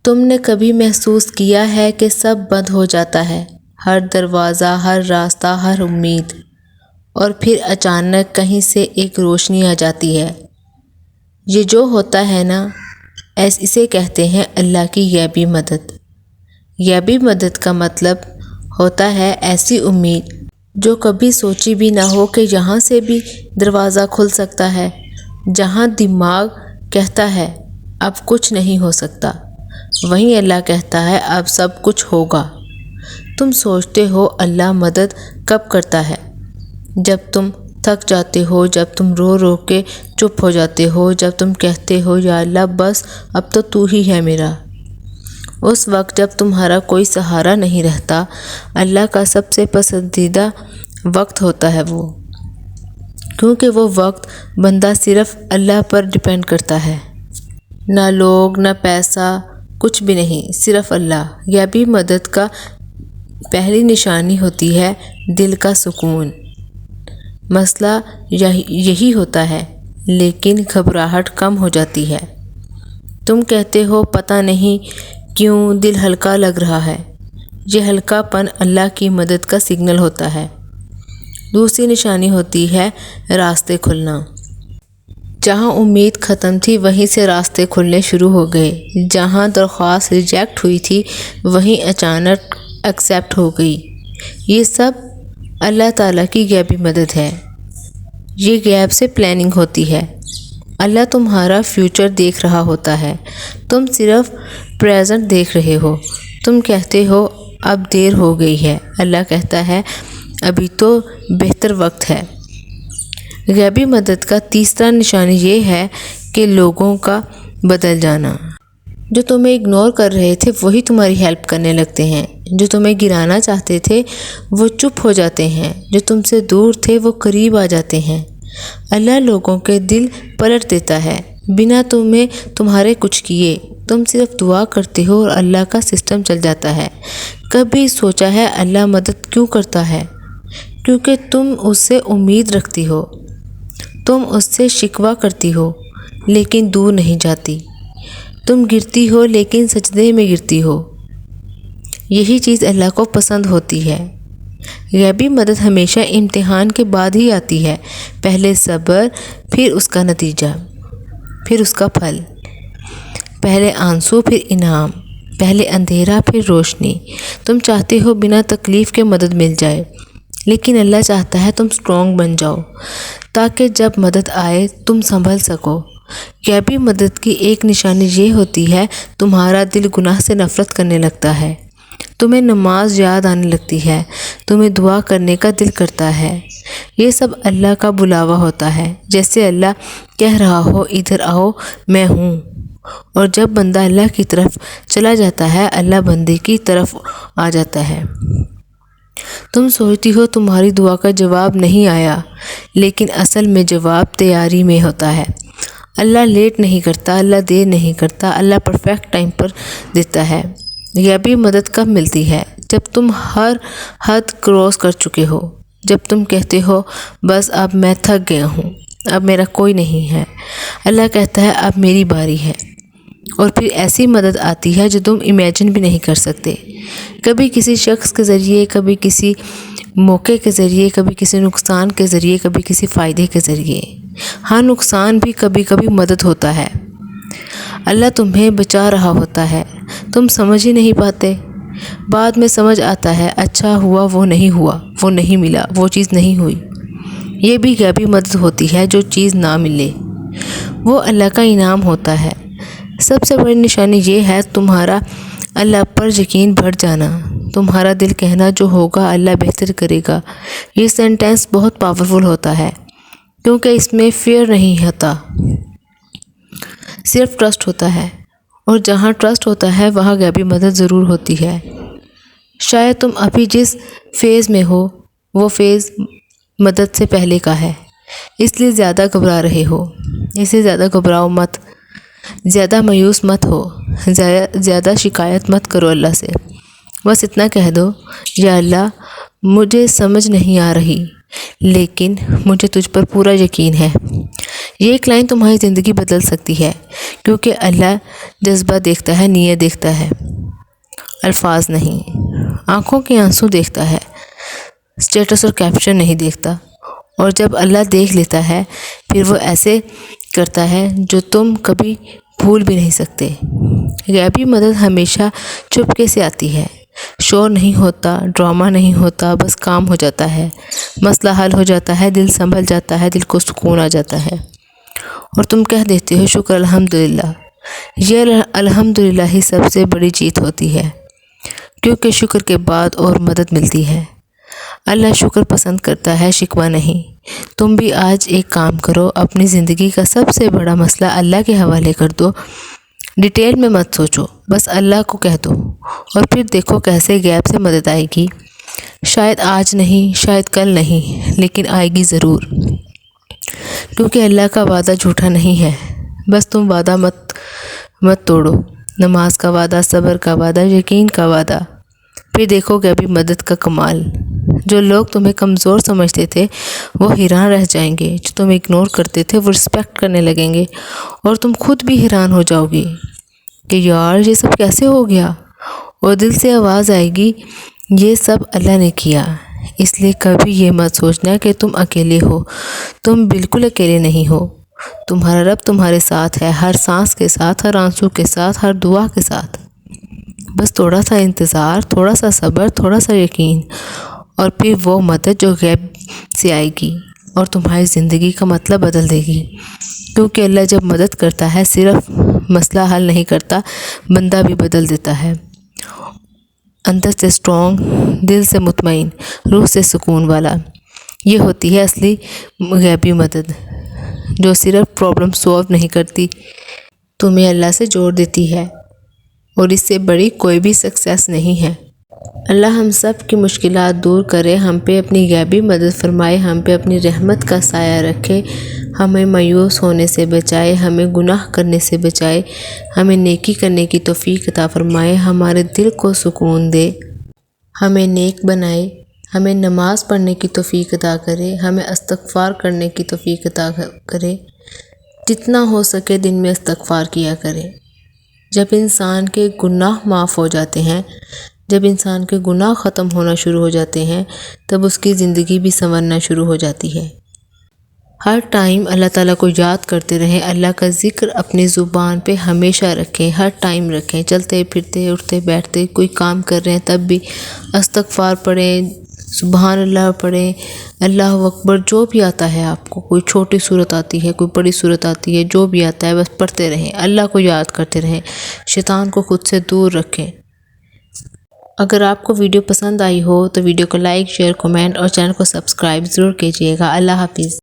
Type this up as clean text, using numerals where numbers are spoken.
تم نے کبھی محسوس کیا ہے کہ سب بند ہو جاتا ہے، ہر دروازہ، ہر راستہ، ہر امید، اور پھر اچانک کہیں سے ایک روشنی آ جاتی ہے؟ یہ جو ہوتا ہے نا، اسے کہتے ہیں اللہ کی غیبی مدد۔ غیبی مدد کا مطلب ہوتا ہے ایسی امید جو کبھی سوچی بھی نہ ہو کہ یہاں سے بھی دروازہ کھل سکتا ہے۔ جہاں دماغ کہتا ہے اب کچھ نہیں ہو سکتا، وہیں اللہ کہتا ہے اب سب کچھ ہوگا۔ تم سوچتے ہو اللہ مدد کب کرتا ہے؟ جب تم تھک جاتے ہو، جب تم رو رو کے چپ ہو جاتے ہو، جب تم کہتے ہو یا اللہ بس اب تو ہی ہے میرا۔ اس وقت جب تمہارا کوئی سہارا نہیں رہتا، اللہ کا سب سے پسندیدہ وقت ہوتا ہے وہ، کیونکہ وہ وقت بندہ صرف اللہ پر ڈیپینڈ کرتا ہے، نہ لوگ، نہ پیسہ، کچھ بھی نہیں، صرف اللہ۔ غیبی مدد کا پہلی نشانی ہوتی ہے دل کا سکون۔ مسئلہ یہی ہوتا ہے، لیکن گھبراہٹ کم ہو جاتی ہے۔ تم کہتے ہو پتہ نہیں کیوں دل ہلکا لگ رہا ہے۔ یہ ہلکا پن اللہ کی مدد کا سگنل ہوتا ہے۔ دوسری نشانی ہوتی ہے راستے کھلنا۔ جہاں امید ختم تھی وہیں سے راستے کھلنے شروع ہو گئے۔ جہاں درخواست ریجیکٹ ہوئی تھی وہیں اچانک ایکسیپٹ ہو گئی۔ یہ سب اللہ تعالیٰ کی غیبی مدد ہے۔ یہ غیب سے پلاننگ ہوتی ہے۔ اللہ تمہارا فیوچر دیکھ رہا ہوتا ہے، تم صرف پریزنٹ دیکھ رہے ہو۔ تم کہتے ہو اب دیر ہو گئی ہے، اللہ کہتا ہے ابھی تو بہتر وقت ہے۔ غیبی مدد کا تیسرا نشانی یہ ہے کہ لوگوں کا بدل جانا۔ جو تمہیں اگنور کر رہے تھے وہی تمہاری ہیلپ کرنے لگتے ہیں۔ جو تمہیں گرانا چاہتے تھے وہ چپ ہو جاتے ہیں۔ جو تم سے دور تھے وہ قریب آ جاتے ہیں۔ اللہ لوگوں کے دل پلٹ دیتا ہے بنا تمہارے کچھ کیے۔ تم صرف دعا کرتے ہو اور اللہ کا سسٹم چل جاتا ہے۔ کبھی سوچا ہے اللہ مدد کیوں کرتا ہے؟ کیونکہ تم اس سے امید رکھتی ہو۔ تم اس سے شکوہ کرتی ہو لیکن دور نہیں جاتی۔ تم گرتی ہو لیکن سجدے میں گرتی ہو۔ یہی چیز اللہ کو پسند ہوتی ہے۔ غیبی مدد ہمیشہ امتحان کے بعد ہی آتی ہے۔ پہلے صبر، پھر اس کا نتیجہ، پھر اس کا پھل۔ پہلے آنسو پھر انعام، پہلے اندھیرا پھر روشنی۔ تم چاہتے ہو بنا تکلیف کے مدد مل جائے، لیکن اللہ چاہتا ہے تم اسٹرانگ بن جاؤ تاکہ جب مدد آئے تم سنبھل سکو۔ غیبی مدد کی ایک نشانی یہ ہوتی ہے تمہارا دل گناہ سے نفرت کرنے لگتا ہے۔ تمہیں نماز یاد آنے لگتی ہے، تمہیں دعا کرنے کا دل کرتا ہے۔ یہ سب اللہ کا بلاوا ہوتا ہے، جیسے اللہ کہہ رہا ہو ادھر آؤ میں ہوں۔ اور جب بندہ اللہ کی طرف چلا جاتا ہے اللہ بندے کی طرف آ جاتا ہے۔ تم سوچتی ہو تمہاری دعا کا جواب نہیں آیا، لیکن اصل میں جواب تیاری میں ہوتا ہے۔ اللہ لیٹ نہیں کرتا، اللہ دیر نہیں کرتا، اللہ پرفیکٹ ٹائم پر دیتا ہے۔ غیبی مدد کب ملتی ہے؟ جب تم ہر حد کراس کر چکے ہو، جب تم کہتے ہو بس اب میں تھک گیا ہوں، اب میرا کوئی نہیں ہے۔ اللہ کہتا ہے اب میری باری ہے، اور پھر ایسی مدد آتی ہے جو تم امیجن بھی نہیں کر سکتے۔ کبھی کسی شخص کے ذریعے، کبھی کسی موقع کے ذریعے، کبھی کسی نقصان کے ذریعے، کبھی کسی فائدے کے ذریعے۔ ہاں، نقصان بھی کبھی کبھی مدد ہوتا ہے۔ اللہ تمہیں بچا رہا ہوتا ہے، تم سمجھ ہی نہیں پاتے۔ بعد میں سمجھ آتا ہے اچھا ہوا وہ نہیں ہوا، وہ نہیں ملا، وہ چیز نہیں ہوئی۔ یہ بھی غیبی مدد ہوتی ہے۔ جو چیز نہ ملے وہ اللہ کا انعام ہوتا ہے۔ سب سے بڑی نشانی یہ ہے تمہارا اللہ پر یقین بڑھ جانا، تمہارا دل کہنا جو ہوگا اللہ بہتر کرے گا۔ یہ سینٹینس بہت پاورفل ہوتا ہے کیونکہ اس میں فیئر نہیں ہوتا، صرف ٹرسٹ ہوتا ہے، اور جہاں ٹرسٹ ہوتا ہے وہاں غیبی مدد ضرور ہوتی ہے۔ شاید تم ابھی جس فیز میں ہو وہ فیز مدد سے پہلے کا ہے، اس لیے زیادہ گھبرا رہے ہو۔ اس لیے زیادہ گھبراؤ مت، زیادہ مایوس مت ہو، زیادہ شکایت مت کرو اللہ سے۔ بس اتنا کہہ دو یا اللہ مجھے سمجھ نہیں آ رہی، لیکن مجھے تجھ پر پورا یقین ہے۔ یہ ایک لائن تمہاری زندگی بدل سکتی ہے، کیونکہ اللہ جذبہ دیکھتا ہے، نیت دیکھتا ہے، الفاظ نہیں۔ آنکھوں کے آنسو دیکھتا ہے، سٹیٹس اور کیپشن نہیں دیکھتا۔ اور جب اللہ دیکھ لیتا ہے پھر وہ ایسے کرتا ہے جو تم کبھی بھول بھی نہیں سکتے۔ غیبی مدد ہمیشہ چپکے سے آتی ہے، شور نہیں ہوتا، ڈرامہ نہیں ہوتا، بس کام ہو جاتا ہے، مسئلہ حل ہو جاتا ہے، دل سنبھل جاتا ہے، دل کو سکون آ جاتا ہے، اور تم کہہ دیتے ہو شکر الحمدللہ۔ یہ الحمدللہ ہی سب سے بڑی جیت ہوتی ہے، کیونکہ شکر کے بعد اور مدد ملتی ہے۔ اللہ شکر پسند کرتا ہے، شکوہ نہیں۔ تم بھی آج ایک کام کرو، اپنی زندگی کا سب سے بڑا مسئلہ اللہ کے حوالے کر دو، ڈیٹیل میں مت سوچو، بس اللہ کو کہہ دو، اور پھر دیکھو کیسے غیب سے مدد آئے گی۔ شاید آج نہیں، شاید کل نہیں، لیکن آئے گی ضرور، کیونکہ اللہ کا وعدہ جھوٹا نہیں ہے۔ بس تم وعدہ مت توڑو، نماز کا وعدہ، صبر کا وعدہ، یقین کا وعدہ، پھر دیکھو غیبی مدد کا کمال۔ جو لوگ تمہیں کمزور سمجھتے تھے وہ حیران رہ جائیں گے، جو تم اگنور کرتے تھے وہ رسپیکٹ کرنے لگیں گے، اور تم خود بھی حیران ہو جاؤ گی کہ یار یہ سب کیسے ہو گیا، اور دل سے آواز آئے گی یہ سب اللہ نے کیا۔ اس لیے کبھی یہ مت سوچنا کہ تم اکیلے ہو، تم بالکل اکیلے نہیں ہو۔ تمہارا رب تمہارے ساتھ ہے، ہر سانس کے ساتھ، ہر آنسو کے ساتھ، ہر دعا کے ساتھ۔ بس تھوڑا سا انتظار، تھوڑا سا صبر، تھوڑا سا یقین، اور پھر وہ مدد جو غیب سے آئے گی اور تمہاری زندگی کا مطلب بدل دے گی۔ کیونکہ اللہ جب مدد کرتا ہے صرف مسئلہ حل نہیں کرتا، بندہ بھی بدل دیتا ہے، اندر سے اسٹرانگ، دل سے مطمئن، روح سے سکون والا۔ یہ ہوتی ہے اصلی غیبی مدد، جو صرف پرابلم سولو نہیں کرتی، تمہیں اللہ سے جوڑ دیتی ہے، اور اس سے بڑی کوئی بھی سکسیس نہیں ہے۔ اللہ ہم سب کی مشکلات دور کرے، ہم پہ اپنی غیبی مدد فرمائے، ہم پہ اپنی رحمت کا سایہ رکھے، ہمیں مایوس ہونے سے بچائے، ہمیں گناہ کرنے سے بچائے، ہمیں نیکی کرنے کی توفیق عطا فرمائے، ہمارے دل کو سکون دے، ہمیں نیک بنائے، ہمیں نماز پڑھنے کی توفیق عطا کرے، ہمیں استغفار کرنے کی توفیق عطا کرے، جتنا ہو سکے دن میں استغفار کیا کرے۔ جب انسان کے گناہ معاف ہو جاتے ہیں، جب انسان کے گناہ ختم ہونا شروع ہو جاتے ہیں، تب اس کی زندگی بھی سنورنا شروع ہو جاتی ہے۔ ہر ٹائم اللہ تعالیٰ کو یاد کرتے رہیں، اللہ کا ذکر اپنی زبان پہ ہمیشہ رکھیں، ہر ٹائم رکھیں، چلتے پھرتے، اٹھتے بیٹھتے، کوئی کام کر رہے ہیں تب بھی استغفار پڑھیں، سبحان اللہ پڑھیں، اللہ اکبر، جو بھی آتا ہے آپ کو، کوئی چھوٹی صورت آتی ہے، کوئی بڑی صورت آتی ہے، جو بھی آتا ہے بس پڑھتے رہیں، اللہ کو یاد کرتے رہیں، شیطان کو خود سے دور رکھیں۔ اگر آپ کو ویڈیو پسند آئی ہو تو ویڈیو کو لائک، شیئر، کمنٹ اور چینل کو سبسکرائب ضرور کیجیے گا۔ اللہ حافظ۔